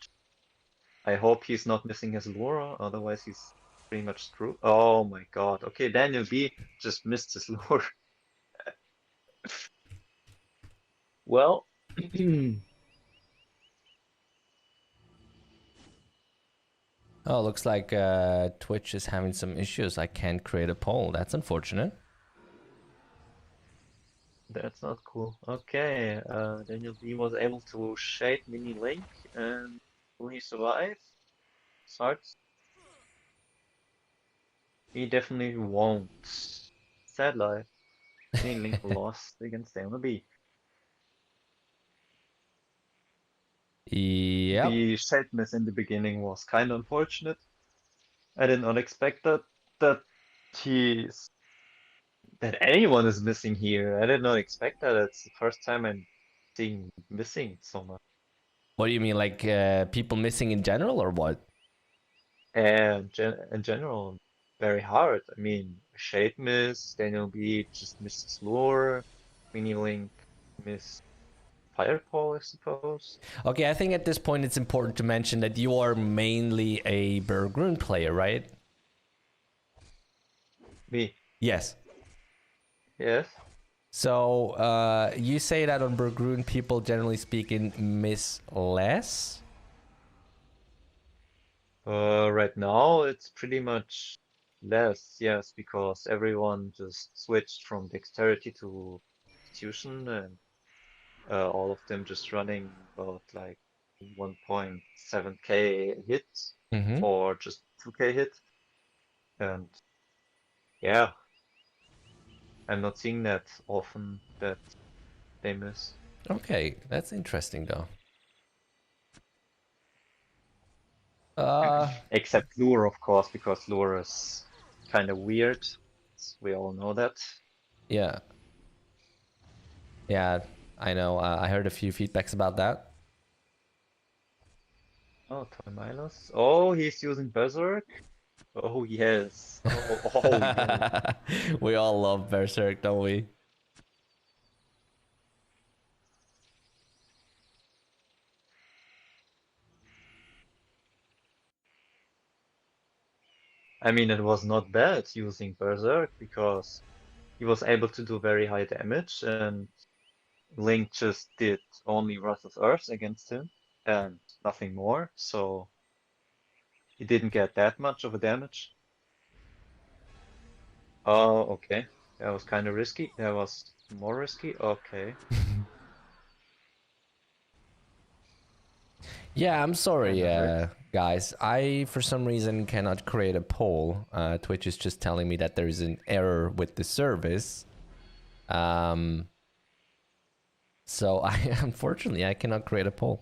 I hope he's not missing his lure, otherwise he's pretty much screwed. Oh my god. Okay, Daniel B just missed his lure. Well, Oh, looks like Twitch is having some issues. I can't create a poll. That's unfortunate. that's not cool. Okay, Daniel B was able to shade Mini Link, and will he survive? Starts. He definitely won't. Sad life. Mini Link lost against Daniel B. Yep. The shade miss in the beginning was kind of unfortunate. I did not expect that he's that anyone is missing here. I did not expect that. It's the first time I'm seeing missing so much. What do you mean, like people missing in general, or what? And in general, very hard. I mean, Shade miss, Daniel B just missed his lure, Mini Link missed Fireball, I suppose. Okay, I think at this point it's important to mention that you are mainly a Berggruen player, right? Me, Yes. yes. So you say that on Berggruen, people generally speaking miss less. Right now it's pretty much less, yes, because everyone just switched from dexterity to constitution, and all of them just running about like 1.7k hit Mm-hmm. or just 2k hit. And yeah, I'm not seeing that often that they miss. Okay, that's interesting though. Uh, Except Lure, of course, because Lure is kind of weird. We all know that. yeah, yeah, I know. I heard a few feedbacks about that. Oh, Toy Oh, he's using Berserk. Oh, yes. Oh, yes. We all love Berserk, don't we? I mean, it was not bad using Berserk because he was able to do very high damage, and Link just did only Wrath of Earth against him and nothing more, so he didn't get that much of a damage. Oh, okay. That was kind of risky. That was more risky. Okay. Yeah, I'm Kind sorry, of hurt. guys. I, for some reason, cannot create a poll. Twitch is just telling me that there is an error with the service. Um, so unfortunately, I cannot create a poll.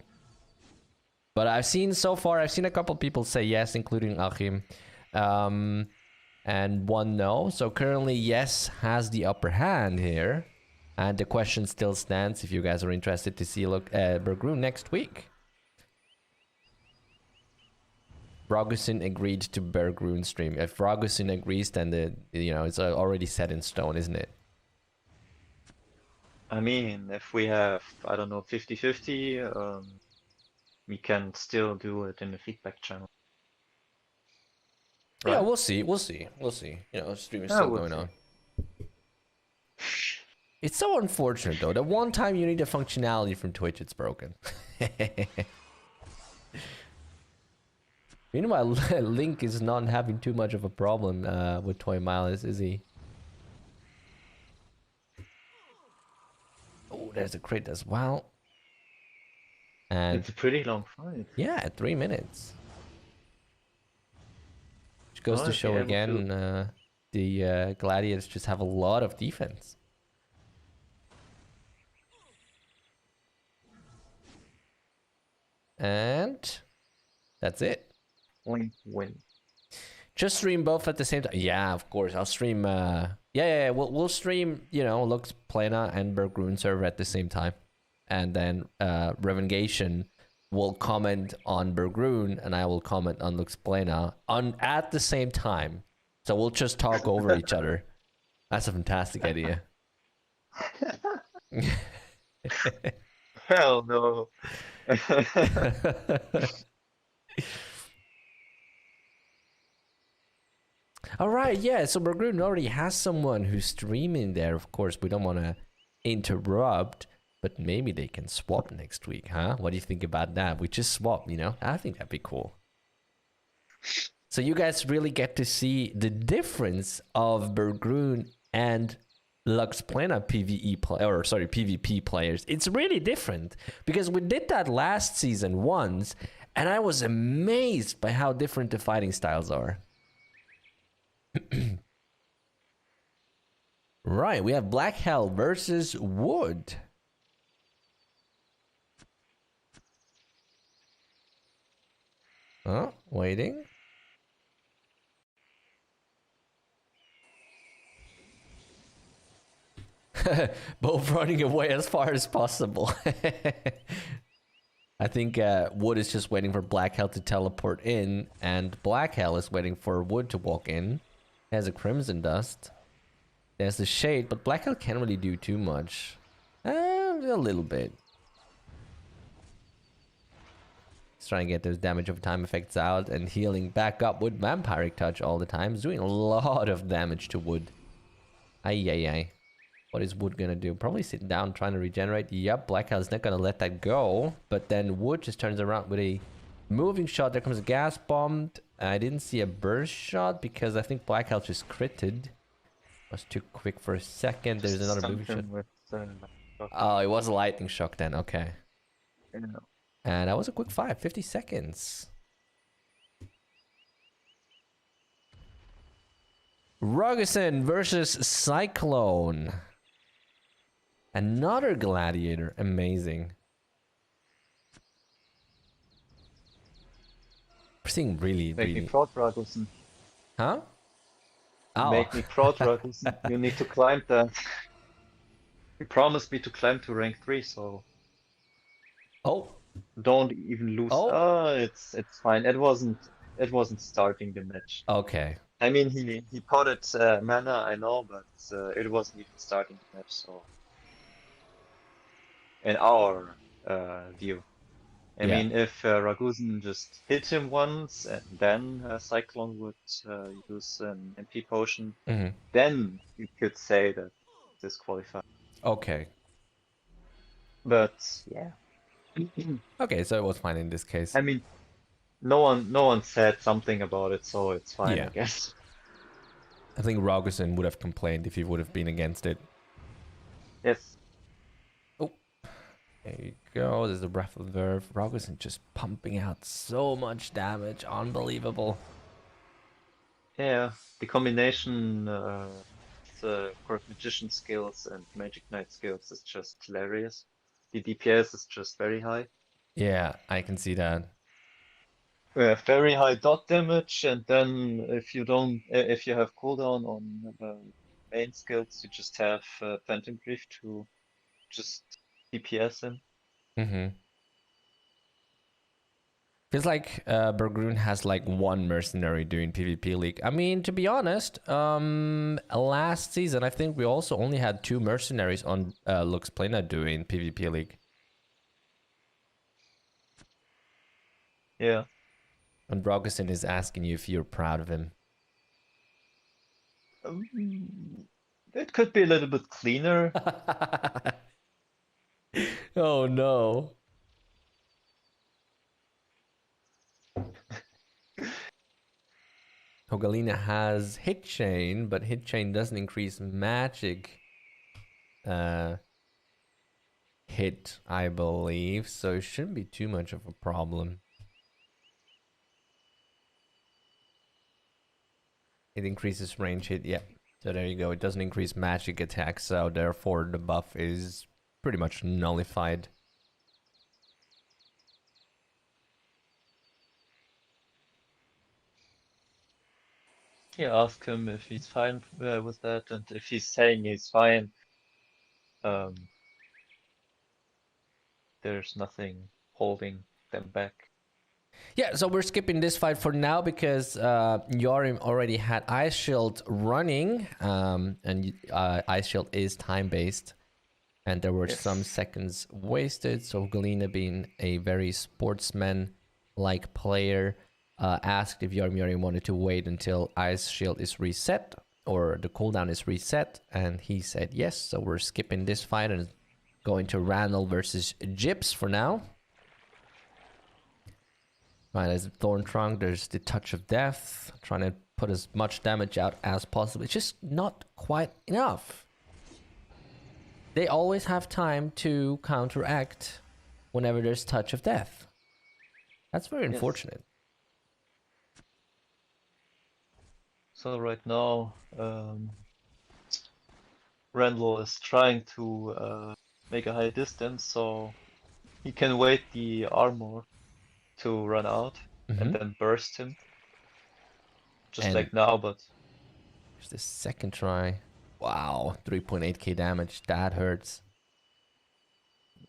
But I've seen a couple people say yes, including Achim, and one no. So currently, yes has the upper hand here. And the question still stands if you guys are interested to see Bergrum next week. Ragusin agreed to Bergrun stream. If Ragusin agrees, then it's already set in stone, isn't it? I mean, if we have, I don't know, 50-50, we can still do it in the feedback channel, Yeah, right? we'll see. We'll see. We'll see. Stream is I still would going say. on. It's so unfortunate though. The one time you need a functionality from Twitch, it's broken. Meanwhile, Link is not having too much of a problem with Toy Miles, is he? Oh, there's a crit as well. And It's a pretty long fight. yeah, 3 minutes. Which goes Oh, to I'd be show able to. again, the Gladiators just have a lot of defense. And that's it. Win. Just stream both at the same time. Yeah, of course. I'll stream. Yeah. We'll stream. Lux Plena and Bergrun server at the same time, and then Revengation will comment on Bergrun, and I will comment on Lux Plena on at the same time. So we'll just talk over each other. That's a fantastic idea. Hell no. All right, yeah. So Bergrun already has someone who's streaming there. Of course, we don't want to interrupt, but maybe they can swap next week, huh? What do you think about that? We just swap, I think that'd be cool. So you guys really get to see the difference of Bergrun and Lux Plena PvP players. It's really different because we did that last season once, and I was amazed by how different the fighting styles are. Right, we have Black Hell versus Wood. Oh, waiting. Both running away as far as possible. I think Wood is just waiting for Black Hell to teleport in, and Black Hell is waiting for Wood to walk in. There's a Crimson Dust. There's the Shade, but Black Hell can't really do too much. A little bit. He's trying to get those damage over time effects out and healing back up with Vampiric Touch all the time. He's doing a lot of damage to Wood. Ay. What is Wood gonna do? Probably sit down trying to regenerate. Yep, Black Hell is not gonna let that go. But then Wood just turns around with a moving shot. There comes a gas bomb. I didn't see a burst shot because I think Blackout just critted. Was too quick for a second. There's Just another stunned moving shot. him with shock. Oh, it was a lightning shock then. Okay. Yeah. And that was a quick 50 seconds. Rogerson versus Cyclone. Another gladiator. Amazing. We're seeing really, Make really... me proud, Ragusen. Huh? Oh. Make me proud, Ragusen. You need to climb that. You promised me to climb to rank 3, so Oh. don't even lose. Oh. It's fine. It wasn't starting the match. Okay. I mean, he potted mana, I know, but it wasn't even starting the match. So in our view. I Yeah. mean, if Ragusen just hit him once and then Cyclone would use an MP potion, then you could say that disqualified. Okay. But yeah, Okay, so it was fine in this case. I mean, no one said something about it, so it's fine, Yeah. I guess. I think Rogerson would have complained if he would have been against it. Yes. Oh. There you go. There's the Breath of the Verve. Rogerson just pumping out so much damage. Unbelievable. Yeah, the combination the Court Magician skills and Magic Knight skills is just hilarious. The DPS is just very high. Yeah, I can see that. We have very high dot damage, and then if you have cooldown on main skills, you just have Phantom Grief to just DPS him. Feels like Bergrun has like one mercenary doing PvP League. I mean, to be honest, last season I think we also only had 2 mercenaries on Lux Plena doing PvP League. Yeah. And Rogerson is asking you if you're proud of him. It could be a little bit cleaner. Oh no. Hogalina has hit chain, but hit chain doesn't increase magic hit, I believe, so it shouldn't be too much of a problem. It increases range hit, yeah. So there you go. It doesn't increase magic attack, so therefore the buff is pretty much nullified. Yeah, ask him if he's fine with that, and if he's saying he's fine, there's nothing holding them back. Yeah, so we're skipping this fight for now because Yorim already had Ice Shield running, and Ice Shield is time-based, and there were some seconds wasted, so Galina, being a very sportsman-like player, asked if Yorim wanted to wait until Ice Shield is reset, or the cooldown is reset, and he said yes, so we're skipping this fight and going to Randall versus Gyps for now. Right, there's Thorn Trunk, there's the Touch of Death, trying to put as much damage out as possible. It's just not quite enough. They always have time to counteract whenever there's Touch of Death. That's very unfortunate. So right now, Randall is trying to make a high distance, so he can wait the armor to run out and then burst him. Just like now, but... Here's the second try. Wow, 3.8k damage. That hurts.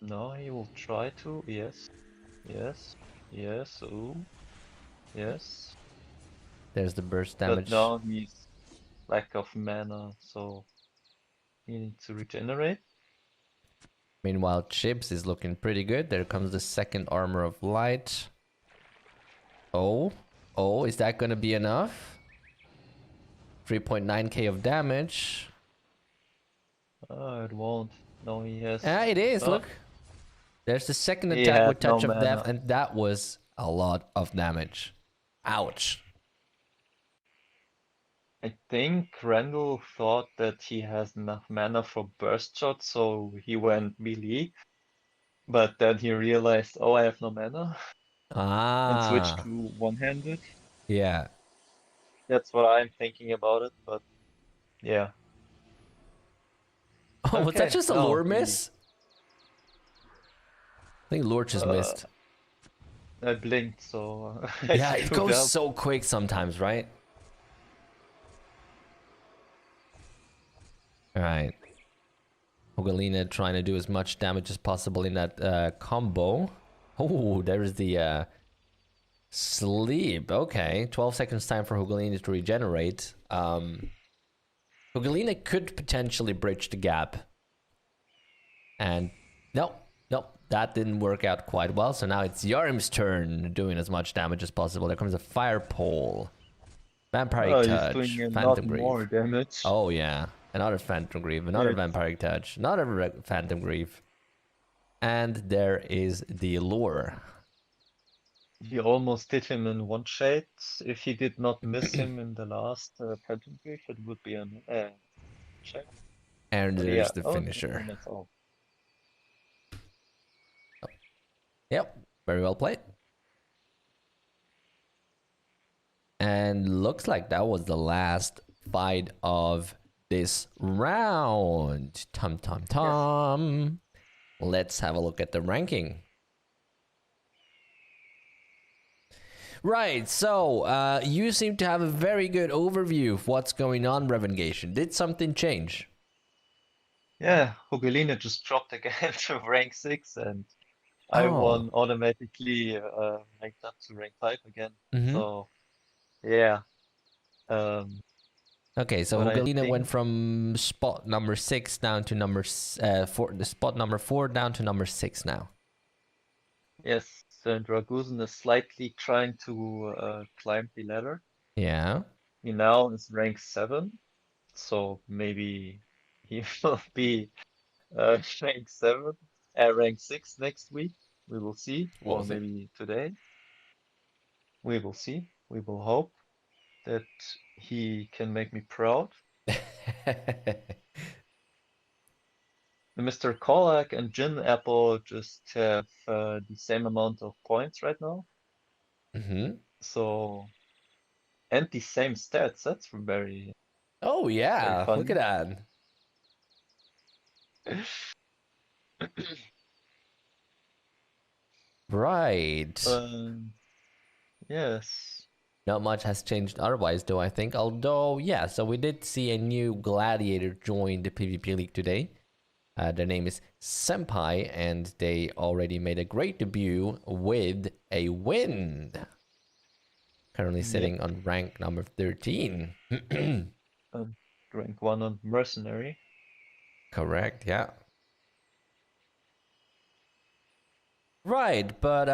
No, he will try to. Yes. Yes. Yes. Ooh. Yes. There's the burst damage. But now he's lack of mana, so he needs to regenerate. Meanwhile, Chips is looking pretty good. There comes the second Armor of Light. Oh, is that gonna be enough? 3.9k of damage. It won't. No, he has... Ah, it is, look. There's the second He attack had with Touch no of Death, mana. and that was a lot of damage. Ouch. I think Randall thought that he has enough mana for burst shot, so he went melee. But then he realized, oh, I have no mana, and switched Ah, to one-handed. yeah. That's what I'm thinking about it, but yeah. Oh, was that Okay, just a now lure miss? I think lure just uh, missed. I blinked, so I Yeah, it screwed goes up. so quick sometimes, right? All right. Hogalina trying to do as much damage as possible in that combo. Oh, there's the sleep. Okay, 12 seconds time for Hogalina to regenerate. Hogalina could potentially bridge the gap. And nope, that didn't work out quite well. So now it's Yarm's turn, doing as much damage as possible. There comes a fire pole. Vampiric Oh, he's doing Touch, a lot Phantom more Grief. damage. Oh yeah, another Phantom Grief, Yeah, another Vampiric Touch, another Phantom Grief. And there is the lure. he almost did him in one shade. If he did not miss him in the last Phantom Grief, it would be an shade. And But there's yeah, the okay, finisher. and that's all. Yep, very well played. And looks like that was the last fight of this round. Tum tum Yes. tum. Let's have a look at the ranking. Right, so you seem to have a very good overview of what's going on, Revengation. Did something change? Yeah, Hugolina just dropped again to rank 6, and I Oh. won automatically ranked up to rank 5 again. Mm-hmm. So yeah, um, Okay, so but I Hugalina went think from spot number 6 down to number 4, the spot number 4 down to number 6 now. yes, so Dragusin is slightly trying to climb the ladder. Yeah. He now is rank 7, so maybe he will be rank 7, rank 6 next week. We will see, We'll or see. maybe today. We will see. We will hope that he can make me proud. Mr. Kolak and Jin Apple just have the same amount of points right now. Mm-hmm. So, and the same stats. That's Oh, very yeah. Look at funny. that. Right. Yes. Not much has changed otherwise, though, I think. Although, yeah, so we did see a new gladiator join the PvP League today. Their name is Senpai, and they already made a great debut with a win. Currently Yep. sitting on rank number 13. Rank 1 on Mercenary. Correct, yeah. Right, but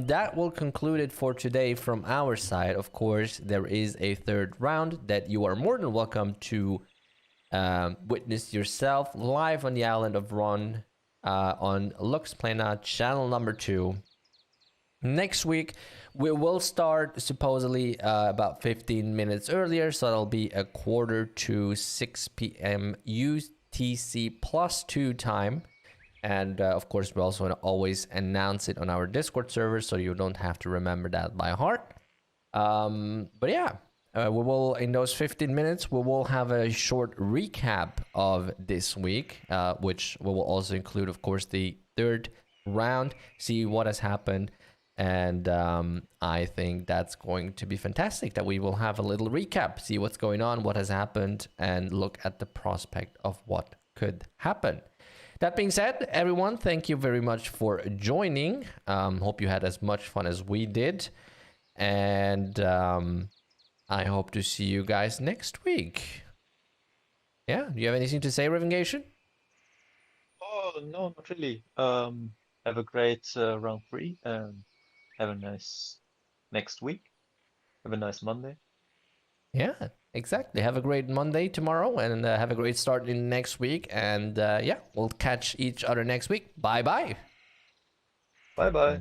that will conclude it for today from our side. Of course, there is a third round that you are more than welcome to witness yourself live on the island of Ron on Lux Plana channel number 2. Next week, we will start supposedly about 15 minutes earlier, so that'll be a quarter to 6 p.m. UTC plus 2 time. And of course, we also always announce it on our Discord server, so you don't have to remember that by heart. But yeah, we will, in those 15 minutes, we will have a short recap of this week, which we will also include, of course, the third round, see what has happened. And I think that's going to be fantastic that we will have a little recap, see what's going on, what has happened, and look at the prospect of what could happen. That being said, everyone, thank you very much for joining. Hope you had as much fun as we did. And I hope to see you guys next week. Yeah, do you have anything to say, Revengation? Oh, no, not really. Have a great round 3 and have a nice next week. Have a nice Monday. Yeah, exactly. Have a great Monday tomorrow and have a great start in next week. And yeah, we'll catch each other next week. Bye bye. Bye bye.